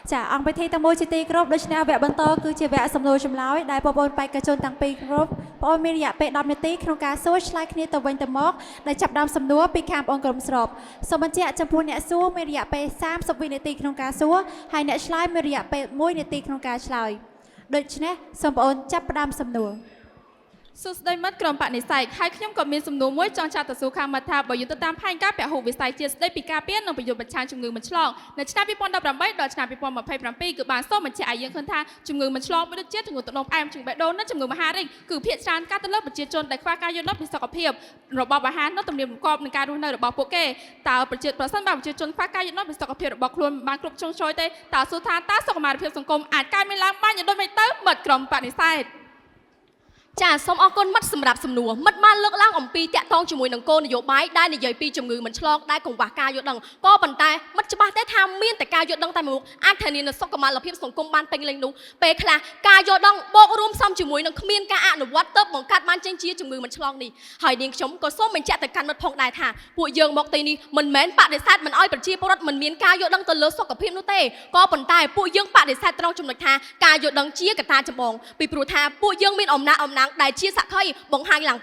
ចាអង្គពិធីទាំងមួយជាទីគោរពដូច្នេះវគ្គបន្តគឺជាវគ្គសំណួរចម្លើយដែលបងប្អូនបេក្ខជនទាំងពីរគ្រប់បងប្អូនមានរយៈពេល10នាទីក្នុងការសួរឆ្លើយគ្នាទៅវិញទៅមកដែលចាប់ផ្ដើមសំណួរពីខាងបងក្រុមស្របសូមបញ្ជាក់ចំពោះអ្នកសួរមានរយៈពេល30វិនាទីក្នុងការសួរហើយអ្នកឆ្លើយមានរយៈពេល1នាទីក្នុងការឆ្លើយដូច្នេះសូមបងប្អូនចាប់ផ្ដើមសំណួរសួស្តីមិត្តក្រុមបដិសេធហើយខ្ញុំក៏មានសំណួរមួយចង់ចាត់ទៅសួរខាងមិត្តថាបើយុទ្ធតាមផែនការពហុវិស័យជាតិស្តីពីការពារនិងប្រយុទ្ធប្រឆាំងជំងឺមិនឆ្លងនៅឆ្នាំ2018ដល់ឆ្នាំ2027គឺបានសូមបញ្ជាក់ឲ្យយើងឃើញថាជំងឺមិនឆ្លងមួយដូចជាជំងឺទឹកនោមផ្អែមជំងឺបេះដូងនិងជំងឺមហារីកគឺភាគច្រើនកើតទៅលើប្រជាជនដែលខ្វះការយល់ដឹងពីសុខភាពរបបអាហារនិងទំនៀមទម្លាប់នៃការរស់នៅរបស់ពួកគេតើប្រសិនបើប្រជាជនខ្វះការយល់ដឹងពីសុខភាពរបស់ខ្លួនបានគ្រប់ជ្រុងជ្រោយទេតើសួរថាតើសុខុមាលភាពសង្គមអាចកើតមានឡើងបានយ៉ាងដូចម្តេចទៅមិត្តក្រុមបដិសេធចាសូមអរគុណមិត្តសម្រាប់សំណួរមិត្តបានលើកឡើងអំពីតាក់ទងជាមួយនឹងគោលនយោបាយដែលនិយាយពីជំងឺមិនឆ្លងដែលកង្វះការយល់ដឹងក៏ប៉ុន្តែមិត្តច្បាស់ទេថាមានតែការយល់ដឹងតែមួយមុខអាចធានានូវសុខុមាលភាពសង្គមបានពេញលេញនោះពេលខ្លះការយល់ដឹងបូករួមផ្សំជាមួយនឹងគ្មានការអនុវត្តទៅបង្កើតបានចេញជាជំងឺមិនឆ្លងនេះហើយនាងខ្ញុំក៏សូមបញ្ជាក់ទៅកាន់មិត្តផងដែរថាពួកយើងមកទីនេះមិនមែនបដិសេធមិនអោយប្រជាពលរដ្ឋមិនមានការយល់ដឹងទៅលើសុខភាពនោះទេក៏ប៉ុន្តែពួកយើងបដិសេធត្រង់ចំណុចថាការយល់ដឹងជាកត្តាចម្បងពីព្រោះថាពួកយើងមានអំណាចដែលជាសក្ខីបង្ហាញយ៉ា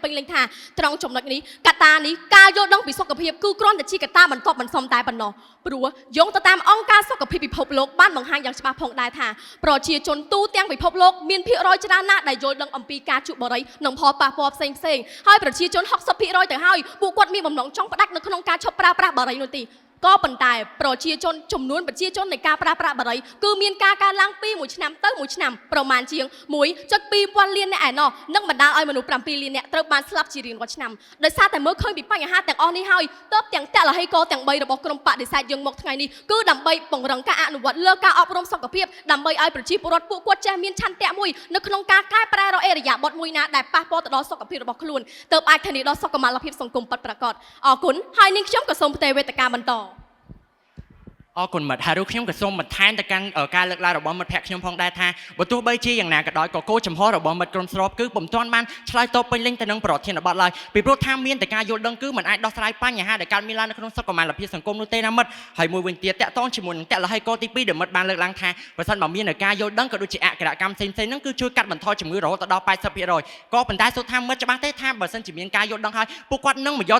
ងពេញលេញថាត្រង់ចំណុចនេះកត្តានេះការយល់ដឹងពីសុខភាពគឺគ្រាន់តែជាកត្តាបន្ទាប់បន្សំតែប៉ុណ្ណោះព្រោះយោងទៅតាមអង្គការសុខភាពពិភពលោកបានបង្ហាញយ៉ាងច្បាស់ផងដែរថាប្រជាជនទូទាំងពិភពលោកមានភាគរយច្រើនណាស់ដែលយល់ដឹងអំពីការជក់បារីនិងផលប៉ះពាល់ផ្សេងហើយប្រជាជន60%ទៅហើយពួកគាត់មានបំណងចង់ផ្ដាច់នៅក្នុងការឈប់ប្រើប្រាស់បារីនោះទេក៏ប៉ុន្តែប្រជាជនចំនួនប្រជាជននៃការប្រើប្រាស់បារីគឺមានការកើនឡើងពីមួយឆ្នាំទៅមួយឆ្នាំប្រមាណជាង 1.2 លានអ្នកឯណោះនិងបណ្ដាលឲ្យមនុស្ស7លានអ្នកត្រូវបានស្លាប់ជារៀងរាល់ឆ្នាំដោយសារតែមើលឃើញពីបញ្ហាទាំងអស់នេះហើយទើបទាំងតលហេកទាំង3របស់ក្រុមបដិសេធយើងមកថ្ងៃនេះគឺដើម្បីពង្រឹងការអនុវត្តលើការអប់រំសុខភាពដើម្បីឲ្យប្រជាពលរដ្ឋពួកគាត់ចេះមានឆន្ទៈមួយនៅក្នុងការកែប្រែរអេរយាប័តមួយណាដែលប៉ះពាល់ទៅដល់សុខភាពរបស់ខ្លួនទើបអាចធានាដល់សុខុមាលភាពសង្គមពិតប្រាកដអរគុណហើយនាងខ្ញុំក៏សូមផ្ទេរវេទិកាបន្តអរគុណមិត្តហើយខ្ញុំក៏សូមបន្ថែមទៅកាន់ការលើកឡើងរបស់មិត្តភក្តិខ្ញុំផងដែរថាបើទោះបីជាយ៉ាងណាក៏ដោយក៏គោលចំហរបស់មិត្តក្រុមស្របគឺពុំទាន់បានឆ្លើយតបពេញលេញទៅនឹងប្រធានបទឡើយពីព្រោះថាមានតែការយល់ដឹងគឺមិនអាចដោះស្រាយបញ្ហាដែលកើតមានឡើងនៅក្នុងសុខុមាលភាពសង្គមនោះទេណាមិត្តហើយមួយវិញទៀតតាក់ទងជាមួយនឹងតលហេកទី2ដែលមិត្តបានលើកឡើងថាប្រសិនបើមានការយល់ដឹងក៏ដូចជាអក្ខរកម្មផ្សេងៗហ្នឹងគឺជួយកាត់បន្ថយជំងឺរហូតដល់ 80% ក៏ប៉ុន្តែសូមថាមិត្តច្បាស់ទេថាបើសិនជាមានការយល់ដឹងហើយពួកគាត់នឹងមិនយក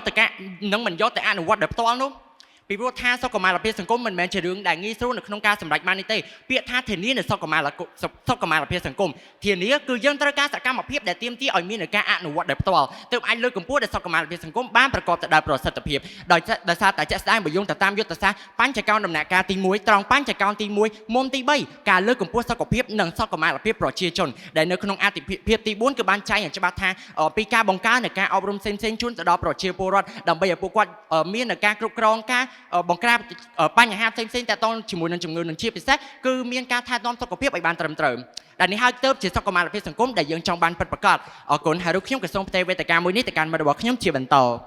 ទៅអនុវត្តដោយផ្ទាល់នោះពីព្រោះថាសុខុមាលភាពសង្គមមិនមែនជារឿងដែលងាយស្រួលនៅក្នុងការសម្រេចបាននេះទេពាក្យថាធានានៅសុខុមាលភាពសង្គមធានាគឺយើងត្រូវការសកម្មភាពដែលទាមទារឲ្យមានការអនុវត្តដោយផ្ទាល់ទើបអាចលើកកម្ពស់ដល់សុខុមាលភាពសង្គមបានប្រកបទៅដោយប្រសិទ្ធភាពដោយសារតែជាក់ស្ដែងបើយោងទៅតាមយុទ្ធសាស្ត្របញ្ចកោណដំណាក់កាលទី1ត្រង់បញ្ចកោណទី1មុំទី3ការលើកកម្ពស់សុខភាពនិងសុខុមាលភាពប្រជាជនដែលនៅក្នុងអត្ថិភាពទី4គឺបានចែងយ៉ាងច្បាស់ថាពីការបង្កើននៃការអប់រំផ្សេងៗជូនទៅដល់ប្រជាពលរដ្ឋដើម្បីឲ្យពួកគាត់មានការគ្រប់គ្រងការបង្ក្រាបបញ្ហាផ្សេងៗតាក់ទងជាមួយនឹងជំងឺនឹងជាពិសេសគឺមានការថែទាំសុខភាពឲ្យបានត្រឹមត្រូវដែលនេះហើយទៅជាសុខុមាលភាពសង្គមដែលយើងចង់បានពិតប្រាកដអរគុណហើយខ្ញុំក៏សូមផ្ទេរវេទិកាមួយនេះទៅកាន់មិត្តរបស់ខ្ញុំជាបន្ត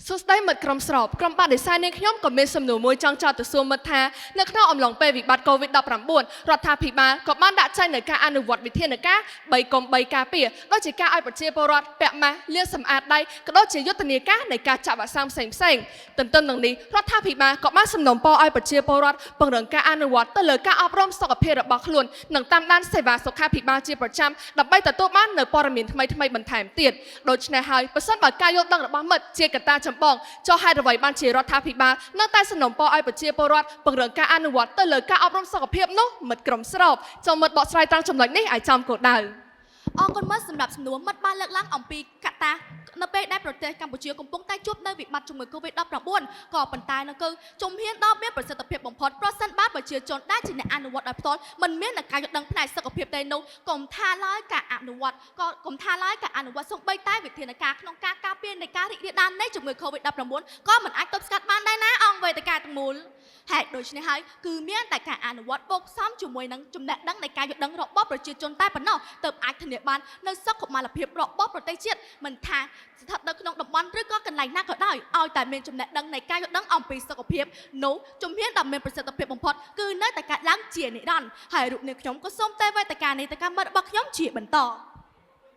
សួស្តីមិត្តក្រុមស្របក្រុមបដិសេធនាងខ្ញុំក៏មានសំណួរមួយចង់ចោទទៅសួរមិត្តថានៅក្នុងអំឡុងពេលវិបត្តិ COVID-19 រដ្ឋាភិបាលក៏បានដាក់ចេញនូវការអនុវត្តវិធានការ3កុំ3ការពារដូចជាការឲ្យប្រជាពលរដ្ឋពាក់ម៉ាស់លាងសម្អាតដៃក៏ដូចជាយុទ្ធនាការនៃការចាក់វ៉ាក់សាំងផ្សេងទន្ទឹមនឹងនេះរដ្ឋាភិបាលក៏បានសំណូមពរឲ្យប្រជាពលរដ្ឋពង្រឹងការអនុវត្តទៅលើការអប់រំសុខភាពរបស់ខ្លួននិងតាមដានសេវាសុខាភិបាលជាប្រចាំដើម្បីទទួលបាននូវព័ត៌មានថ្មីបន្ថែមទៀតដូច្នេះហើយប្រសិនបើការយល់ដឹងរបស់មិត្តជាកត្តាចម្បងចុះហេតុអ្វីបានជារដ្ឋាភិបាលនៅតែសំណូមពរឲ្យប្រជាពលរដ្ឋពង្រឹងការអនុវត្តទៅលើការអប់រំសុខភាពនោះមិត្តក្រុមស្របចូលមិត្តបកស្រាយត្រង់ចំណុចនេះឲ្យចំគោលដៅអរគុណមិត្តសម្រាប់សំណួរមិត្តបានលើកឡើងអំពីកត្តានៅពេលដែលប្រទេសកម្ពុជាកំពុងតែជួបនៅវិបត្តិជំងឺ COVID-19 ក៏ប៉ុន្តែនៅគឺជំហានដ៏មានប្រសិទ្ធភាពបំផុតប្រសិនបើប្រជាជនដែលជាអ្នកអនុវត្តដោយផ្ទាល់មិនមានការយល់ដឹងផ្នែកសុខភាពទេនោះកុំថាឡើយការអនុវត្តសូម្បីតែវិធានការក្នុងការការពារនៃការរីករាលដាលនៃជំងឺ COVID-19 ក៏មិនអាចទប់ស្កាត់បានដែរណាអង្គវេទិកាទាំងមូលហេតុដូច្នេះហើយគឺមានតែការអនុវត្តបូកផ្សំជាមួយនឹងចំណេះដឹងនៃការយល់ដឹងរបស់ប្រជាជនតែប៉ុណ្ណោះទើបអាចធានាបាននៅសុខុមាលភាពរបស់ប្រទេសជាតិមិនថាស្ថិតនៅក្នុងតំបន់ឬក៏កន្លែងណាក៏ដោយឲ្យតែមានចំណេះដឹងនៃការយល់ដឹងអំពីសុខភាពនោះជំហានដ៏មានប្រសិទ្ធភាពបំផុតគឺនៅតែកើតឡើងជានិរន្តរ៍ហើយរូបនាងខ្ញុំក៏សូមតែវេទិកានេះទៅកាន់មិត្តរបស់ខ្ញុំជាបន្ត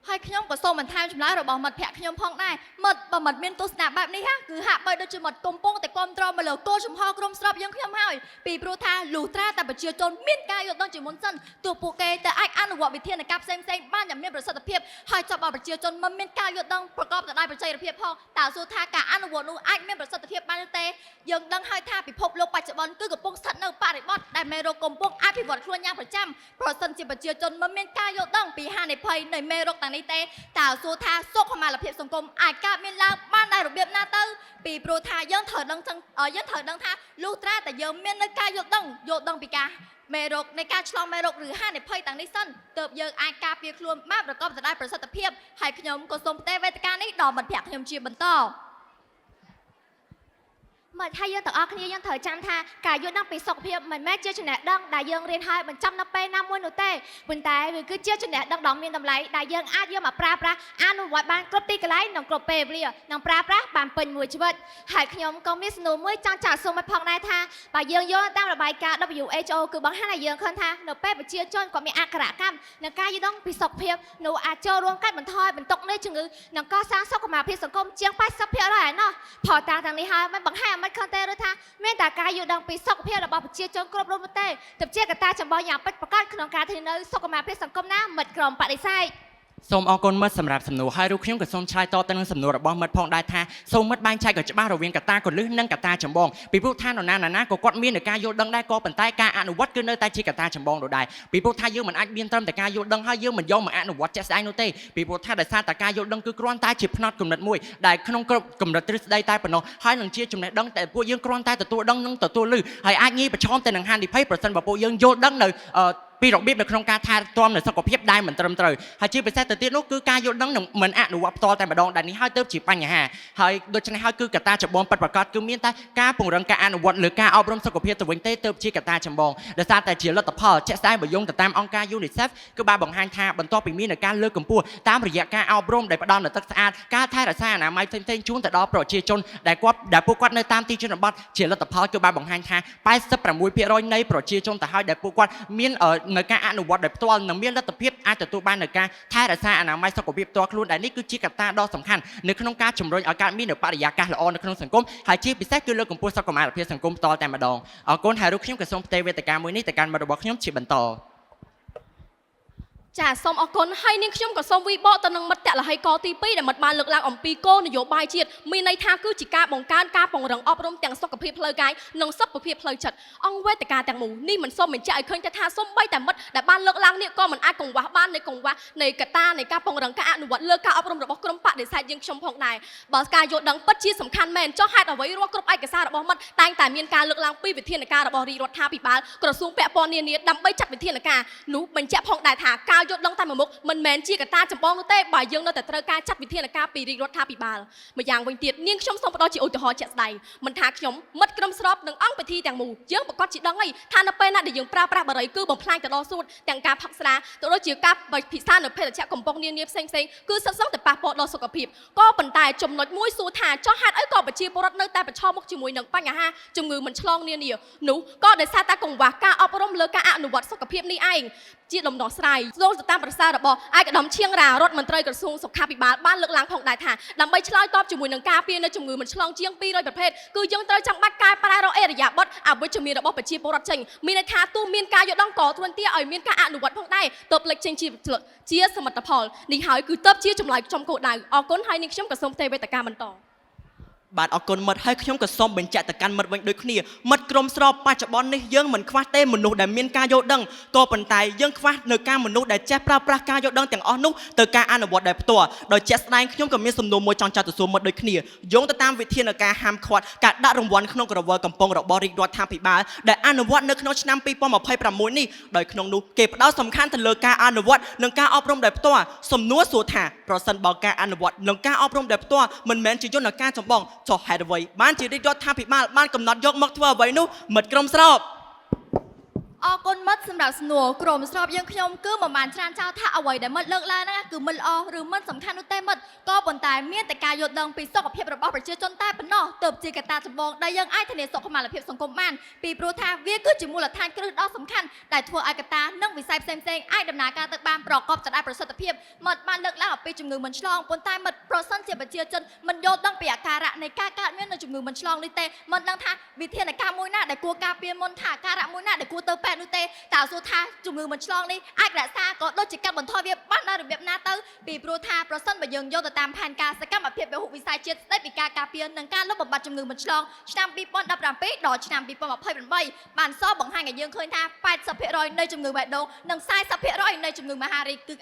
ហើយខ្ញុំក៏សូមបន្ថែមចម្លើយរបស់មិត្តភក្តិខ្ញុំផងដែរមិត្តបើមិត្តមានទស្សនៈបែបនេះគឺហាក់បីដូចជាមិត្តកំពុងតែគ្រប់គ្រងមកលើគោលចំហក្រុមស្របយើងខ្ញុំហើយពីព្រោះថាលុះត្រាតែប្រជាជនមានការយល់ដឹងជាមុនសិនទោះពួកគេតែអាចអនុវត្តវិធានការផ្សេងៗបានយ៉ាងមានប្រសិទ្ធភាពហើយចាប់ឲ្យប្រជាជនមិនមានការយល់ដឹងប្រកបទៅដោយប្រសិទ្ធភាពផងតើសួរថាការអនុវត្តនោះអាចមានប្រសិទ្ធភាពបានទេយើងដឹងហើយថាពិភពលោកបច្ចុប្បន្នគឺកំពុងស្ថិតនៅបរិបទដែលមេរោគកំពុងអភិវឌ្ឍខ្លួនយ៉ាងប្រចាំប្រសិនជាប្រជាជនមិនមានការយល់ដឹងពីហានិភ័យនៃមេរោគទាំងនេះទេតើសួរថាសុខុមាលភាពសង្គមអាចកើតមានឡើងបានដោយរបៀបណាទៅពីព្រោះថាយើងត្រូវដឹងថាលុះត្រាតែយើងមាននៅការយល់ដឹងពីការមេរោគនៃការឆ្លងមេរោគឬហានិភ័យទាំងនេះសិនទើបយើងអាចការពារខ្លួនបានប្រកបទៅដោយប្រសិទ្ធភាពហើយខ្ញុំក៏សូមផ្ទេរវេទិកានេះដល់មិត្តភក្តិខ្ញុំជាបន្តមកហើយយើងទាំងអស់គ្នាយើងត្រូវចាំថាការយល់ដឹងពីសុខភាពមិនមែនជាចំណេះដឹងដែលយើងរៀនហើយបញ្ចប់នៅពេលណាមួយនោះទេប៉ុន្តែវាគឺជាចំណេះដឹងដ៏មានតម្លៃដែលយើងអាចយកមកប្រើប្រាស់អនុវត្តបានគ្រប់ទីកន្លែងនិងគ្រប់ពេលវេលានិងប្រើប្រាស់បានពេញមួយជីវិតហើយខ្ញុំក៏មានសំណួរមួយចង់ចាក់សូមឲ្យផងដែរថាបើយើងយកតាមរបាយការណ៍ WHO គឺបង្ហាញឲ្យយើងឃើញថានៅពេលប្រជាជនគាត់មានអក្ខរកម្មនិងការយល់ដឹងពីសុខភាពនោះអាចចូលរួមកាត់បន្ថយបន្ទុកនៃជំងឺនិងកសាងសុខុមាលភាពសង្គមជាង 80% ហើយណោះផលតាទាំងនេះហើយមិនបង្ហាញមិនឃើញទេឬថាមានតែការយល់ដឹងពីសុខភាពរបស់ប្រជាជនគ្រប់រូបនោះទេទើបជាកត្តាចម្បងយ៉ាងពិតប្រាកដក្នុងការធានានៅសុខុមាលភាពសង្គមណាមិត្តក្រុមបដិសេធសូមអរគុណមិត្តសម្រាប់សំណួរហើយរូបខ្ញុំក៏សូមឆ្លើយតបទៅនឹងសំណួររបស់មិត្តផងដែរថាសូមមិត្តបែងចែកឲ្យច្បាស់រវាងកត្តាកលឹះនិងកត្តាចម្បងពីព្រោះថានរណាក៏គាត់មានការយល់ដឹងដែរក៏ប៉ុន្តែការអនុវត្តគឺនៅតែជាកត្តាចម្បងនោះដែរពីព្រោះថាយើងមិនអាចមានត្រឹមតែការយល់ដឹងហើយយើងមិនយកមកអនុវត្តជាក់ស្ដែងនោះទេពីព្រោះថាដោយសារតែការយល់ដឹងគឺគ្រាន់តែជាផ្នត់គំនិតមួយដែលក្នុងកម្រិតទ្រឹស្ដីតែប៉ុណ្ណោះហើយនឹងជាចំណេះដឹងតែពួកយើងគ្រាន់តែទទួលដឹងនិងទទួលឮហើយអាចងាយប្រឈមទៅនឹងហានិភ័យប្រសិនបើពួកយើងយល់ដឹងនៅពីរបៀបនៅក្នុងការថែទាំនៅសុខភាពដែលមិនត្រឹមត្រូវហើយជាពិសេសទៅទៀតនោះគឺការយល់ដឹងនឹងមិនអនុវត្តផ្ទាល់តែម្ដងដែលនេះហើយទើបជាបញ្ហាហើយដូច្នេះហើយគឺកត្តាចម្បងពិតប្រាកដគឺមានតែការពង្រឹងការអនុវត្តលើការអប់រំសុខភាពទៅវិញទេទើបជាកត្តាចម្បងដោយសារតែជាលទ្ធផលជាក់ស្ដែងបើយោងទៅតាមអង្គការ UNICEF គឺបានបង្ហាញថាបន្ទាប់ពីមានការលើកកម្ពស់តាមរយៈការអប់រំដែលផ្ដល់នូវទឹកស្អាតការថែរក្សាអនាម័យផ្សេងៗជូនទៅដល់ប្រជាជនដែលពួកគាត់នៅតាមទីជនបទជាលទ្ធផលគឺបានបង្ហាញថា 86% នៃប្រជាជនទៅហើយដែលពួកគាត់មាននៅការអនុវត្តដោយផ្ទាល់និងមានលទ្ធភាពអាចទទួលបាននូវការថែរក្សាអនាម័យសុខភាពផ្ទាល់ខ្លួនដែលនេះគឺជាកត្តាដ៏សំខាន់នៅក្នុងការជំរុញឲ្យកើតមាននូវបរិយាកាសល្អនៅក្នុងសង្គមហើយជាពិសេសគឺលើកកម្ពស់សុខុមាលភាពសង្គមផ្ទាល់តែម្ដងអរគុណហើយរូបខ្ញុំក៏សូមផ្ទេរវេទិកាមួយនេះទៅកាន់មិត្តរបស់ខ្ញុំជាបន្តចាសូមអរគុណហើយនាងខ្ញុំក៏សូមវិបកទៅនឹងមិត្តតលហីកទី2ដែលមិត្តបានលើកឡើងអំពីគោលនយោបាយជាតិមានន័យថាគឺជាការបង្កើនការពង្រឹងអប់រំទាំងសុខភាពផ្លូវកាយនិងសុខភាពផ្លូវចិត្តអង្គវេទិកាទាំងមូលនេះមិនសូមបញ្ជាក់ឲ្យឃើញថាសូម្បីតែមិត្តដែលបានលើកឡើងនេះក៏មិនអាចកង្វះបាននៃកង្វះនៃកត្តានៃការពង្រឹងការអនុវត្តលើការអប់រំរបស់ក្រុមបដិសេធយើងខ្ញុំផងដែរបើការយល់ដឹងពិតជាសំខាន់មែនចុះហេតុអ្វីរាល់គ្រប់ឯកសាររបស់មិត្តតែងតែមានការលើកឡើងពីវិធានការរបស់រាជរដ្ឋាភិបាលក្រសួងពាក់ព័ន្ធនានាដើម្បីចាត់វិធានការនោះបញ្ជាក់ផងដែរថាការយល់ដឹងតែមួយមុខមិនមែនជាកត្តាចម្បងនោះទេបើយើងនៅតែត្រូវការចាត់វិធានការពីរាជរដ្ឋាភិបាលម្យ៉ាងវិញទៀតនាងខ្ញុំសូមផ្ដល់ជាឧទាហរណ៍ជាក់ស្ដែងមិនថាខ្ញុំមិត្តក្រុមស្របនិងអង្គពិធីទាំងមូលយើងប្រកាសជាដឹងហើយថានៅពេលណាដែលយើងប្រើប្រាស់បារីគឺបំផ្លាញទៅដល់សួតទាំងការផឹកស្រាទៅដូចជាការពិសានៅភេទជ្ជៈកំប៉ុងនានាផ្សេងៗគឺសិតសឹងតែប៉ះពាល់ដល់សុខភាពក៏ប៉ុន្តែចំណុចមួយសួរថាចុះហេតុអីក៏ប្រជាពលរដ្ឋនៅតែប្រឈមមុខជាមួយនឹងបញ្ហាជំងឺមិនឆ្លងនានានោះក៏ដោយសារតែកង្វះការអប់រំលើការអនុវត្តសុខភាពនេះឯងជាដំណោះស្រាយយោងទៅតាមប្រសាសន៍របស់ឯកឧត្តមឈៀងរារដ្ឋមន្ត្រីក្រសួងសុខាភិបាលបានលើកឡើងផងដែរថាដើម្បីឆ្លើយតបជាមួយនឹងការពារនៅជំងឺមិនឆ្លងជាង200ប្រភេទគឺយើងត្រូវចាំបាច់កែប្រែរកអរិយាប័ត្រអវិជ្ជមានរបស់ប្រជាពលរដ្ឋចេញមានន័យថាទោះមានការយល់ដឹងក៏ទ្រាំទាឲ្យមានការអនុវត្តផងដែរទើបលេចចេញជាសមិទ្ធផលនេះហើយគឺទើបជាចម្លើយចំគោលដៅអរគុណហើយនាងខ្ញុំក៏សូមទេវេទកាបន្តបាទអរគុណមិត្តហើយខ្ញុំក៏សូមបញ្ជាក់ទៅកាន់មិត្តវិញដូចគ្នាមិត្តក្រុមស្របបច្ចុប្បន្ននេះយើងមិនខ្វះទេមនុស្សដែលមានការយល់ដឹងក៏ប៉ុន្តែយើងខ្វះនៅការមនុស្សដែលចេះប្រើប្រាស់ការយល់ដឹងទាំងអស់នោះទៅការអនុវត្តដោយផ្ទាល់ដោយជាក់ស្ដែងខ្ញុំក៏មានសំណួរមួយចង់ចាត់ទៅសួរមិត្តដូចគ្នាយោងទៅតាមវិធានការហាមឃាត់ការដាក់រង្វាន់ក្នុងក្រវិលកំប៉ុងរបស់រាជរដ្ឋាភិបាលដែលអនុវត្តនៅក្នុងឆ្នាំ2026នេះដោយក្នុងនោះគេផ្ដោតសំខាន់ទៅលើការអនុវត្តនិងការអប់រំដោយផ្ទាល់សំណួរសួរថាប្រសិនបើការអនុវត្តនិងការអប់រំដោយផ្ទាល់មិនមែនជាយន្តការចម្បងចុះហេតុអ្វីបានជារាជរដ្ឋាភិបាលបានកំណត់យកមកធ្វើអ្វីនោះមិត្តក្រុមស្រប អរគុណមិត្តសម្រាប់សំណួរក្រុមស្របយើងខ្ញុំគឺមិនបានច្រានចោលថាអ្វីដែលមិត្តលើកឡើងហ្នឹងគឺមិនល្អឬមិនសំខាន់នោះទេមិត្តក៏ប៉ុន្តែមានតែការយល់ដឹងពីសុខភាពរបស់ប្រជាជនតែប៉ុណ្ណោះទើបជាកត្តាចម្បងដែលយើងអាចធានាសុខុមាលភាពសង្គមបានពីព្រោះថាវាគឺជាមូលដ្ឋានគ្រឹះដ៏សំខាន់ដែលធ្វើឲ្យកត្តានិងវិស័យផ្សេងៗអាចដំណើរការទៅបានប្រកបទៅដោយប្រសិទ្ធភាពមិត្តបានលើកឡើងអំពីជំងឺមិនឆ្លងប៉ុន្តែមិត្តប្រសិនជាប្រជាជនមិនយល់ដឹងពីអាការៈនៃការកើតមាននៅជំងឺមិនឆ្លងនេះទេមិនដឹងថាវិធានការមួយណាដែលគួរការពារមុនថាអាការៈមួយណាដែលគួរទៅពេទ្យនោះទេតើសួរថាជំងឺមិនឆ្លងនេះអាចរក្សាក៏ដូចជាកាត់បន្ថយវាបានដោយរបៀបណាទៅពីព្រោះថាប្រសិនបើយើងយកទៅតាមផែនការសកម្មភាពពហុវិស័យជាតិស្តីពីការការពារនិងការលុបបំបាត់ជំងឺមិនឆ្លងឆ្នាំ2017ដល់ឆ្នាំ2028បានសបង្ហាញឲ្យយើងឃើញថា80%នៃជំងឺបេះដូងនិង40%នៃជំងឺមហារីកគឺ